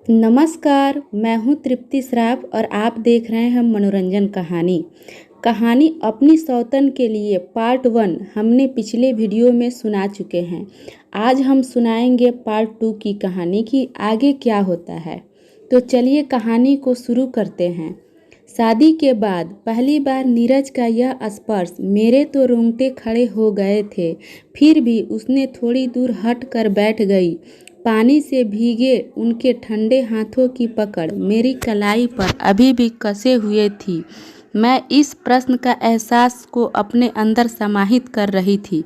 नमस्कार, मैं हूँ तृप्ति श्राफ और आप देख रहे हैं मनोरंजन कहानी। कहानी अपनी सौतन के लिए पार्ट 1 हमने पिछले वीडियो में सुना चुके हैं। आज हम सुनाएंगे पार्ट 2 की कहानी कि आगे क्या होता है। तो चलिए कहानी को शुरू करते हैं। शादी के बाद पहली बार नीरज का यह स्पर्श मेरे तो रोंगटे खड़े हो गए थे। फिर भी उसने थोड़ी दूर हट कर बैठ गई। पानी से भीगे उनके ठंडे हाथों की पकड़ मेरी कलाई पर अभी भी कसे हुए थी। मैं इस प्रश्न का एहसास को अपने अंदर समाहित कर रही थी।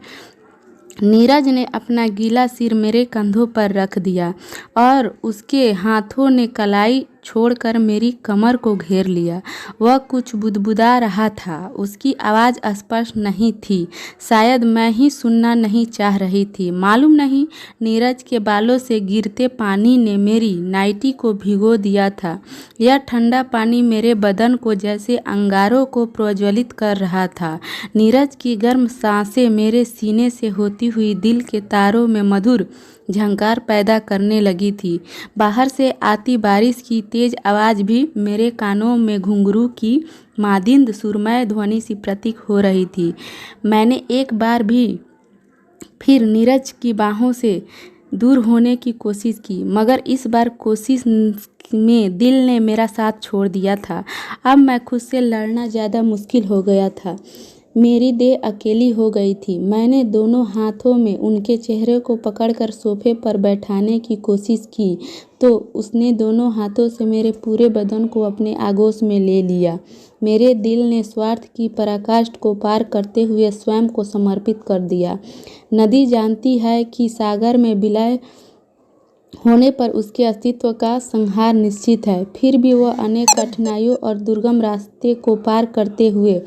नीरज ने अपना गीला सिर मेरे कंधों पर रख दिया और उसके हाथों ने कलाई छोड़कर मेरी कमर को घेर लिया। वह कुछ बुदबुदा रहा था। उसकी आवाज़ स्पष्ट नहीं थी। शायद मैं ही सुनना नहीं चाह रही थी, मालूम नहीं। नीरज के बालों से गिरते पानी ने मेरी नाइटी को भिगो दिया था। यह ठंडा पानी मेरे बदन को जैसे अंगारों को प्रज्वलित कर रहा था। नीरज की गर्म सांसें मेरे सीने से होती हुई दिल के तारों में मधुर झंकार पैदा करने लगी थी। बाहर से आती बारिश की तेज आवाज़ भी मेरे कानों में घुंघरू की मादिंद सुरमय ध्वनि सी प्रतीक हो रही थी। मैंने एक बार भी फिर नीरज की बाहों से दूर होने की कोशिश की, मगर इस बार कोशिश में दिल ने मेरा साथ छोड़ दिया था। अब मैं खुद से लड़ना ज़्यादा मुश्किल हो गया था। मेरी देह अकेली हो गई थी। मैंने दोनों हाथों में उनके चेहरे को पकड़कर सोफे पर बैठाने की कोशिश की तो उसने दोनों हाथों से मेरे पूरे बदन को अपने आगोश में ले लिया। मेरे दिल ने स्वार्थ की पराकाष्ठा को पार करते हुए स्वयं को समर्पित कर दिया। नदी जानती है कि सागर में विलय होने पर उसके अस्तित्व का संहार निश्चित है। फिर भी वह अनेक कठिनाइयों और दुर्गम रास्ते को पार करते हुए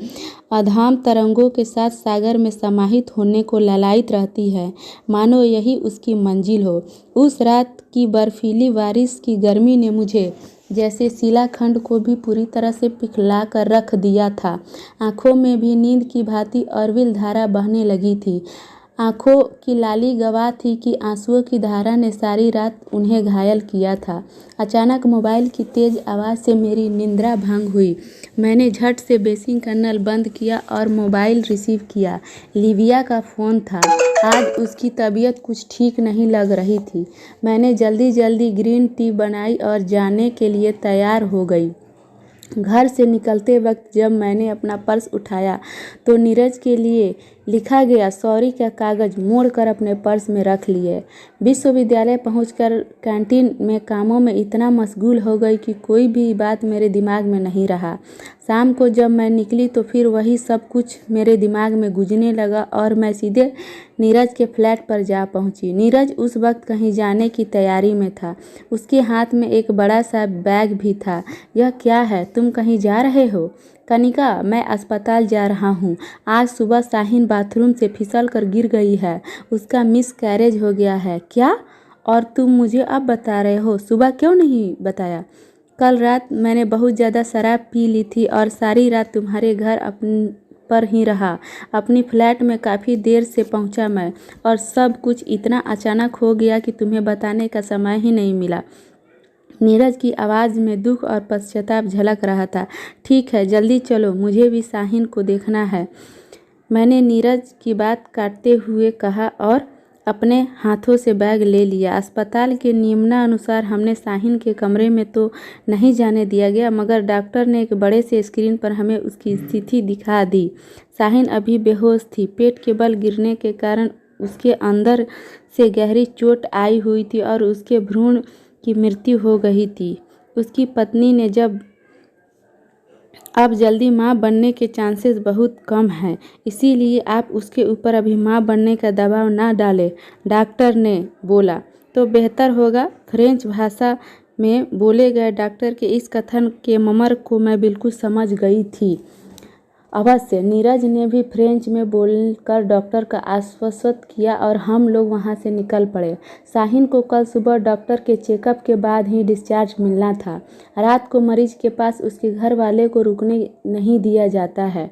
अधाम तरंगों के साथ सागर में समाहित होने को लालायित रहती है, मानो यही उसकी मंजिल हो। उस रात की बर्फीली बारिश की गर्मी ने मुझे जैसे शिलाखंड को भी पूरी तरह से पिघला कर रख दिया था। आँखों में भी नींद की भांति अविरल धारा बहने लगी थी। आँखों की लाली गवाह थी कि आंसुओं की धारा ने सारी रात उन्हें घायल किया था। अचानक मोबाइल की तेज आवाज़ से मेरी निंद्रा भंग हुई। मैंने झट से बेसिन का नल बंद किया और मोबाइल रिसीव किया। लिविया का फ़ोन था। आज उसकी तबीयत कुछ ठीक नहीं लग रही थी। मैंने जल्दी जल्दी ग्रीन टी बनाई और जाने के लिए तैयार हो गई। घर से निकलते वक्त जब मैंने अपना पर्स उठाया तो नीरज के लिए लिखा गया सॉरी का कागज़ मोड़कर अपने पर्स में रख लिए। विश्वविद्यालय पहुंचकर कैंटीन में कामों में इतना मशगूल हो गई कि कोई भी बात मेरे दिमाग में नहीं रहा। शाम को जब मैं निकली तो फिर वही सब कुछ मेरे दिमाग में गूंजने लगा और मैं सीधे नीरज के फ्लैट पर जा पहुंची। नीरज उस वक्त कहीं जाने की तैयारी में था। उसके हाथ में एक बड़ा सा बैग भी था। यह क्या है? तुम कहीं जा रहे हो? कनिका, मैं अस्पताल जा रहा हूँ। आज सुबह शाहीन बाथरूम से फिसल कर गिर गई है। उसका मिस कैरेज हो गया है। क्या? और तुम मुझे अब बता रहे हो? सुबह क्यों नहीं बताया? कल रात मैंने बहुत ज़्यादा शराब पी ली थी और सारी रात तुम्हारे घर पर ही रहा। अपनी फ्लैट में काफ़ी देर से पहुंचा मैं और सब कुछ इतना अचानक हो गया कि तुम्हें बताने का समय ही नहीं मिला। नीरज की आवाज़ में दुख और पश्चाताप झलक रहा था। ठीक है, जल्दी चलो, मुझे भी शाहीन को देखना है, मैंने नीरज की बात काटते हुए कहा और अपने हाथों से बैग ले लिया। अस्पताल के नियमानुसार हमने शाहीन के कमरे में तो नहीं जाने दिया गया, मगर डॉक्टर ने एक बड़े से स्क्रीन पर हमें उसकी स्थिति दिखा दी। शाहीन अभी बेहोश थी। पेट के बल गिरने के कारण उसके अंदर से गहरी चोट आई हुई थी और उसके भ्रूण की मृत्यु हो गई थी। उसकी पत्नी ने अब जल्दी माँ बनने के चांसेस बहुत कम हैं, इसीलिए आप उसके ऊपर अभी माँ बनने का दबाव ना डालें, डॉक्टर ने बोला। तो बेहतर होगा। फ्रेंच भाषा में बोले गए डॉक्टर के इस कथन के मर्म को मैं बिल्कुल समझ गई थी। अवश्य, नीरज ने भी फ्रेंच में बोलकर डॉक्टर का आश्वस्त किया और हम लोग वहां से निकल पड़े। शाहीन को कल सुबह डॉक्टर के चेकअप के बाद ही डिस्चार्ज मिलना था। रात को मरीज के पास उसके घर वाले को रुकने नहीं दिया जाता है।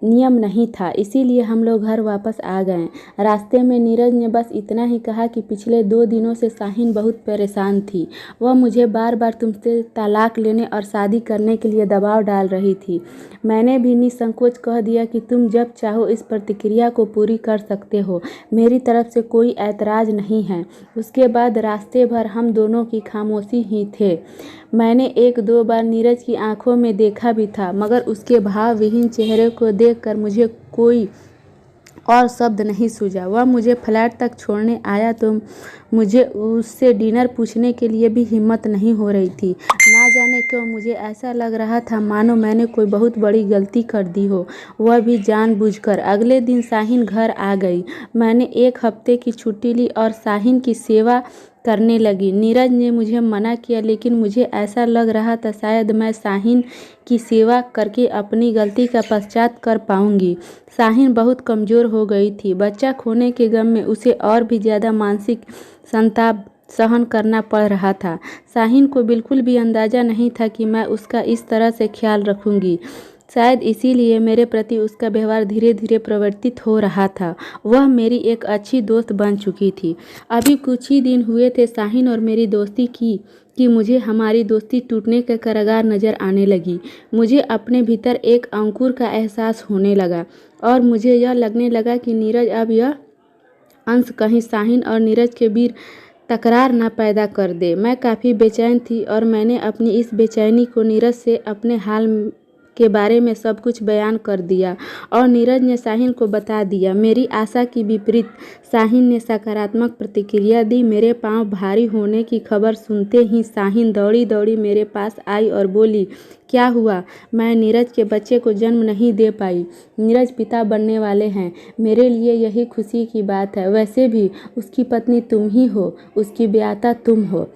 नियम नहीं था, इसीलिए हम लोग घर वापस आ गए। रास्ते में नीरज ने बस इतना ही कहा कि पिछले 2 दिनों से शाहीन बहुत परेशान थी। वह मुझे बार बार तुमसे तलाक लेने और शादी करने के लिए दबाव डाल रही थी। मैंने भी निसंकोच कह दिया कि तुम जब चाहो इस प्रतिक्रिया को पूरी कर सकते हो, मेरी तरफ से कोई ऐतराज़ नहीं है। उसके बाद रास्ते भर हम दोनों की खामोशी ही थे। मैंने 1-2 बार नीरज की आंखों में देखा भी था, मगर उसके भाव विहीन चेहरे को देखकर मुझे कोई और शब्द नहीं सूझा। वह मुझे फ्लैट तक छोड़ने आया तो मुझे उससे डिनर पूछने के लिए भी हिम्मत नहीं हो रही थी। ना जाने क्यों मुझे ऐसा लग रहा था मानो मैंने कोई बहुत बड़ी गलती कर दी हो, वह भी जानबूझकर। अगले दिन शाहीन घर आ गई। मैंने 1 हफ्ते की छुट्टी ली और शाहीन की सेवा करने लगी। नीरज ने मुझे मना किया, लेकिन मुझे ऐसा लग रहा था शायद मैं शाहीन की सेवा करके अपनी गलती का पश्चाताप कर पाऊंगी। शाहीन बहुत कमज़ोर हो गई थी। बच्चा खोने के गम में उसे और भी ज़्यादा मानसिक संताप सहन करना पड़ रहा था। शाहीन को बिल्कुल भी अंदाज़ा नहीं था कि मैं उसका इस तरह से ख्याल रखूंगी। शायद इसीलिए मेरे प्रति उसका व्यवहार धीरे धीरे परिवर्तित हो रहा था। वह मेरी एक अच्छी दोस्त बन चुकी थी। अभी कुछ ही दिन हुए थे शाहीन और मेरी दोस्ती की कि मुझे हमारी दोस्ती टूटने के कगार नज़र आने लगी। मुझे अपने भीतर एक अंकुर का एहसास होने लगा और मुझे यह लगने लगा कि नीरज अब यह अंश कहीं शाहीन और नीरज के बीच तकरार न पैदा कर दे। मैं काफ़ी बेचैन थी और मैंने अपनी इस बेचैनी को नीरज से अपने हाल के बारे में सब कुछ बयान कर दिया और नीरज ने शाहीन को बता दिया। मेरी आशा की विपरीत शाहीन ने सकारात्मक प्रतिक्रिया दी। मेरे पांव भारी होने की खबर सुनते ही शाहीन दौड़ी दौड़ी मेरे पास आई और बोली, क्या हुआ? मैं नीरज के बच्चे को जन्म नहीं दे पाई। नीरज पिता बनने वाले हैं। मेरे लिए यही खुशी की बात है। वैसे भी उसकी पत्नी तुम ही हो, उसकी ब्याता तुम हो।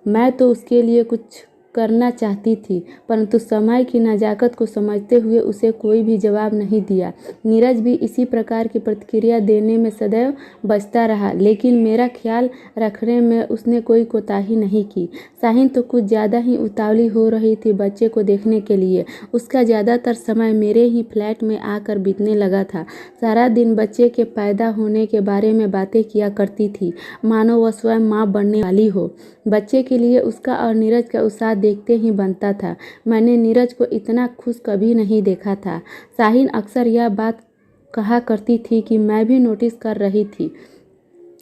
मैं तो उसके लिए कुछ करना चाहती थी, परंतु समय की नज़ाकत को समझते हुए उसे कोई भी जवाब नहीं दिया। नीरज भी इसी प्रकार की प्रतिक्रिया देने में सदैव बचता रहा, लेकिन मेरा ख्याल रखने में उसने कोई कोताही नहीं की। शाहीन तो कुछ ज़्यादा ही उतावली हो रही थी बच्चे को देखने के लिए। उसका ज़्यादातर समय मेरे ही फ्लैट में आकर बीतने लगा था। सारा दिन बच्चे के पैदा होने के बारे में बातें किया करती थी, मानो वह स्वयं माँ बनने वाली हो। बच्चे के लिए उसका और नीरज का उत्साह देखते ही बनता था। मैंने नीरज को इतना खुश कभी नहीं देखा था। शाहीन अक्सर यह बात कहा करती थी कि मैं भी नोटिस कर रही थी।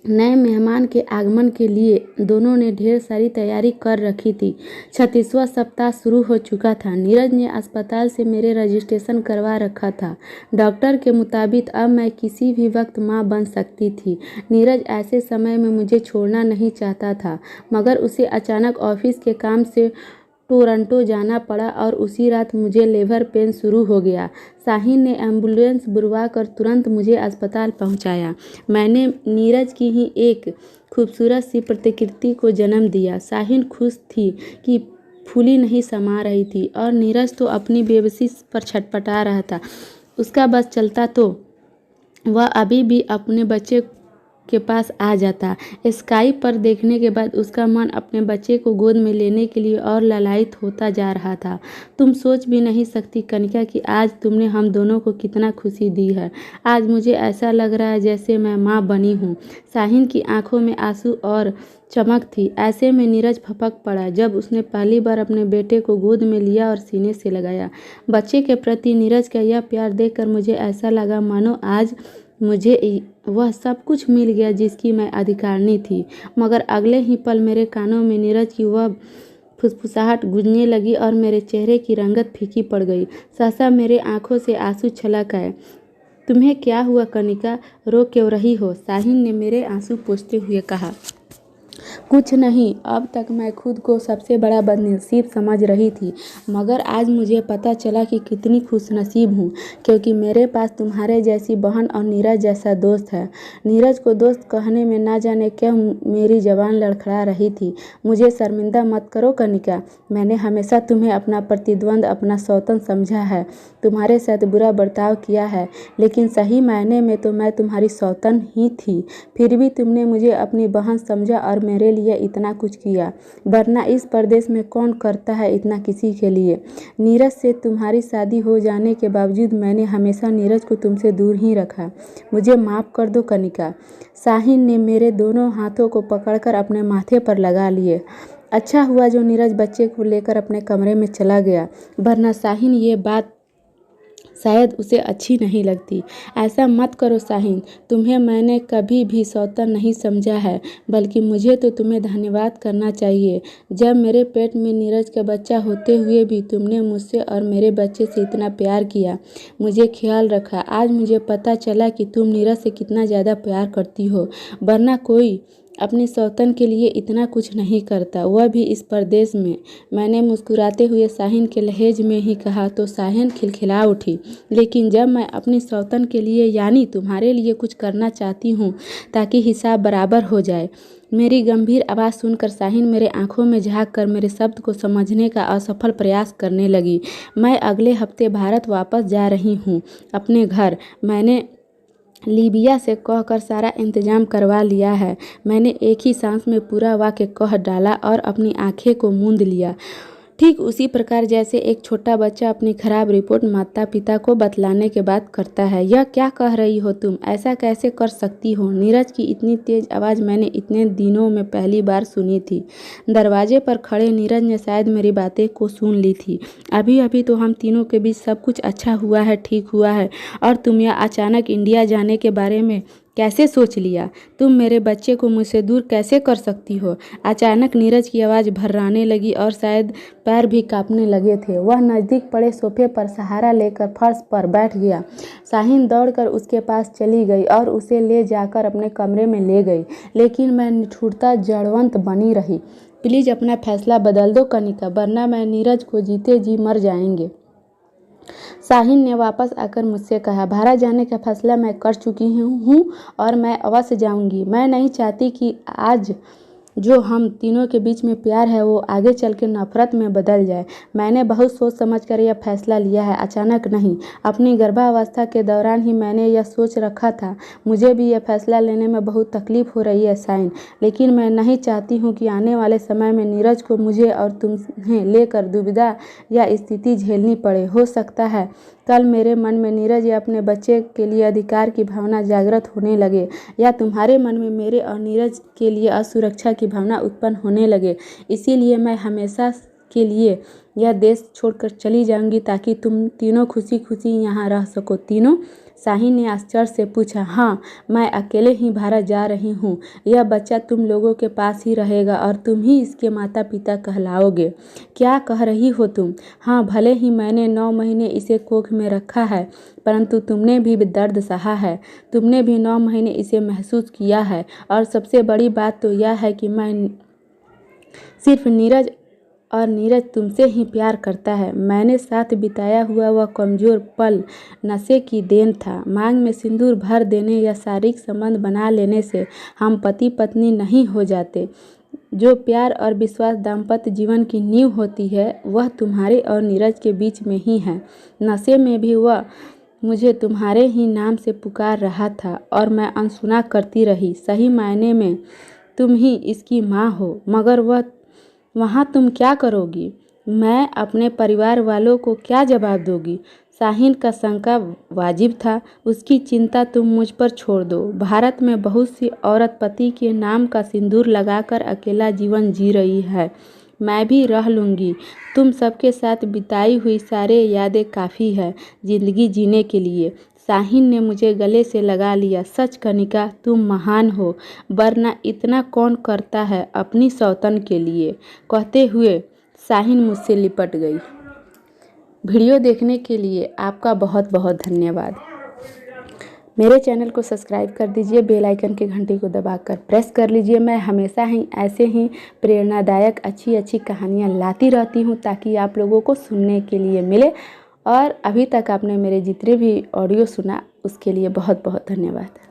नए मेहमान के आगमन के लिए दोनों ने ढेर सारी तैयारी कर रखी थी। 36वां सप्ताह शुरू हो चुका था। नीरज ने अस्पताल से मेरे रजिस्ट्रेशन करवा रखा था। डॉक्टर के मुताबिक अब मैं किसी भी वक्त मां बन सकती थी। नीरज ऐसे समय में मुझे छोड़ना नहीं चाहता था, मगर उसे अचानक ऑफिस के काम से टोरंटो जाना पड़ा और उसी रात मुझे लेबर पेन शुरू हो गया। शाहीन ने एम्बुलेंस बुलवाकर तुरंत मुझे अस्पताल पहुंचाया। मैंने नीरज की ही एक खूबसूरत सी प्रतिकृति को जन्म दिया। शाहीन खुश थी कि फूली नहीं समा रही थी और नीरज तो अपनी बेबसी पर छटपटा रहा था। उसका बस चलता तो वह अभी भी अपने बच्चे के पास आ जाता। स्काइप पर देखने के बाद उसका मन अपने बच्चे को गोद में लेने के लिए और ललायित होता जा रहा था। तुम सोच भी नहीं सकती कनिका कि आज तुमने हम दोनों को कितना खुशी दी है। आज मुझे ऐसा लग रहा है जैसे मैं माँ बनी हूँ। शाहीन की आंखों में आंसू और चमक थी। ऐसे में नीरज फपक पड़ा जब उसने पहली बार अपने बेटे को गोद में लिया और सीने से लगाया। बच्चे के प्रति नीरज का यह प्यार देखकर मुझे ऐसा लगा मानो आज मुझे वह सब कुछ मिल गया जिसकी मैं अधिकारिणी थी। मगर अगले ही पल मेरे कानों में नीरज की वह फुसफुसाहट गूंजने लगी और मेरे चेहरे की रंगत फीकी पड़ गई। सहसा मेरे आंखों से आंसू छलक आए। तुम्हें क्या हुआ कनिका, रो क्यों रही हो? शाहीन ने मेरे आंसू पोंछते हुए कहा। कुछ नहीं, अब तक मैं खुद को सबसे बड़ा बदनसीब समझ रही थी, मगर आज मुझे पता चला कि कितनी खुशनसीब हूँ, क्योंकि मेरे पास तुम्हारे जैसी बहन और नीरज जैसा दोस्त है। नीरज को दोस्त कहने में ना जाने क्यों मेरी जबान लड़खड़ा रही थी। मुझे शर्मिंदा मत करो कनिका, मैंने हमेशा तुम्हें अपना प्रतिद्वंद, अपना सौतन समझा है, तुम्हारे साथ बुरा बर्ताव किया है, लेकिन सही मायने में तो मैं तुम्हारी सौतन ही थी। फिर भी तुमने मुझे अपनी बहन समझा और और मेरे लिए इतना कुछ किया, वरना इस परदेश में कौन करता है इतना किसी के लिए। नीरज से तुम्हारी शादी हो जाने के बावजूद मैंने हमेशा नीरज को तुमसे दूर ही रखा। मुझे माफ़ कर दो कनिका। साहिन ने मेरे दोनों हाथों को पकड़कर अपने माथे पर लगा लिए। अच्छा हुआ जो नीरज बच्चे को लेकर अपने कमरे में चला गया, वरना साहिन ये बात शायद उसे अच्छी नहीं लगती। ऐसा मत करो साहिन, तुम्हें मैंने कभी भी सौतन नहीं समझा है, बल्कि मुझे तो तुम्हें धन्यवाद करना चाहिए। जब मेरे पेट में नीरज का बच्चा होते हुए भी तुमने मुझसे और मेरे बच्चे से इतना प्यार किया, मुझे ख्याल रखा। आज मुझे पता चला कि तुम नीरज से कितना ज़्यादा प्यार करती हो, वरना कोई अपनी सौतन के लिए इतना कुछ नहीं करता, वह भी इस परदेश में। मैंने मुस्कुराते हुए साहिन के लहजे में ही कहा तो साहिन खिलखिला उठी। लेकिन जब मैं अपनी सौतन के लिए यानी तुम्हारे लिए कुछ करना चाहती हूँ ताकि हिसाब बराबर हो जाए। मेरी गंभीर आवाज़ सुनकर साहिन मेरे आंखों में झांक कर मेरे शब्द को समझने का असफल प्रयास करने लगी। मैं अगले हफ्ते भारत वापस जा रही हूँ अपने घर। मैंने लीबिया से कहकर सारा इंतजाम करवा लिया है। मैंने एक ही सांस में पूरा वाक्य कह डाला और अपनी आंखें को मूंद लिया, ठीक उसी प्रकार जैसे एक छोटा बच्चा अपनी खराब रिपोर्ट माता पिता को बतलाने के बाद करता है। यह क्या कह रही हो तुम? ऐसा कैसे कर सकती हो? नीरज की इतनी तेज आवाज़ मैंने इतने दिनों में पहली बार सुनी थी। दरवाजे पर खड़े नीरज ने शायद मेरी बातें को सुन ली थी। अभी अभी तो हम तीनों के बीच सब कुछ अच्छा हुआ है, ठीक हुआ है, और तुम यह अचानक इंडिया जाने के बारे में कैसे सोच लिया? तुम मेरे बच्चे को मुझसे दूर कैसे कर सकती हो? अचानक नीरज की आवाज़ भर्राने लगी और शायद पैर भी कांपने लगे थे। वह नज़दीक पड़े सोफे पर सहारा लेकर फर्श पर बैठ गया। साहिन दौड़कर उसके पास चली गई और उसे ले जाकर अपने कमरे में ले गई, लेकिन मैं निठुरता जड़वंत बनी रही। प्लीज़ अपना फैसला बदल दो कनिका, वरना मैं नीरज को जीते जी मर जाएंगे। साहिन ने वापस आकर मुझसे कहा, भारत जाने का फैसला मैं कर चुकी हूँ और मैं अवश्य जाऊँगी। मैं नहीं चाहती कि आज जो हम तीनों के बीच में प्यार है वो आगे चल के नफरत में बदल जाए। मैंने बहुत सोच समझ कर यह फैसला लिया है, अचानक नहीं। अपनी गर्भावस्था के दौरान ही मैंने यह सोच रखा था। मुझे भी यह फैसला लेने में बहुत तकलीफ हो रही है साइन, लेकिन मैं नहीं चाहती हूँ कि आने वाले समय में नीरज को मुझे और तुम्हें लेकर दुविधा या स्थिति झेलनी पड़े। हो सकता है कल मेरे मन में नीरज या अपने बच्चे के लिए अधिकार की भावना जागृत होने लगे, या तुम्हारे मन में मेरे और नीरज के लिए असुरक्षा की भावना उत्पन्न होने लगे। इसीलिए मैं हमेशा के लिए यह देश छोड़कर चली जाऊंगी ताकि तुम तीनों खुशी खुशी यहाँ रह सको। तीनों? साहिन ने आश्चर्य से पूछा। हाँ, मैं अकेले ही भारत जा रही हूँ। यह बच्चा तुम लोगों के पास ही रहेगा और तुम ही इसके माता पिता कहलाओगे। क्या कह रही हो तुम? हाँ, भले ही मैंने 9 महीने इसे कोख में रखा है, परंतु तुमने भी दर्द सहा है। तुमने भी 9 महीने इसे महसूस किया है। और सबसे बड़ी बात तो यह है कि मैं सिर्फ नीरज और नीरज तुमसे ही प्यार करता है। मैंने साथ बिताया हुआ वह कमज़ोर पल नशे की देन था। मांग में सिंदूर भर देने या शारीरिक संबंध बना लेने से हम पति पत्नी नहीं हो जाते। जो प्यार और विश्वास दाम्पत्य जीवन की नींव होती है वह तुम्हारे और नीरज के बीच में ही है। नशे में भी वह मुझे तुम्हारे ही नाम से पुकार रहा था और मैं अनसुना करती रही। सही मायने में तुम ही इसकी माँ हो, मगर वहाँ तुम क्या करोगी? मैं अपने परिवार वालों को क्या जवाब दोगी? साहिन का शंका वाजिब था। उसकी चिंता तुम मुझ पर छोड़ दो। भारत में बहुत सी औरत पति के नाम का सिंदूर लगाकर अकेला जीवन जी रही है। मैं भी रह लूँगी। तुम सबके साथ बिताई हुई सारे यादें काफ़ी है जिंदगी जीने के लिए। साहिन ने मुझे गले से लगा लिया। सच कनिका, तुम महान हो, वरना इतना कौन करता है अपनी सौतन के लिए। कहते हुए साहिन मुझसे लिपट गई। वीडियो देखने के लिए आपका बहुत बहुत धन्यवाद। मेरे चैनल को सब्सक्राइब कर दीजिए, बेल आइकन के घंटी को दबाकर प्रेस कर लीजिए। मैं हमेशा ही ऐसे ही प्रेरणादायक अच्छी अच्छी कहानियाँ लाती रहती हूँ ताकि आप लोगों को सुनने के लिए मिले। और अभी तक आपने मेरे जितने भी ऑडियो सुना उसके लिए बहुत बहुत धन्यवाद।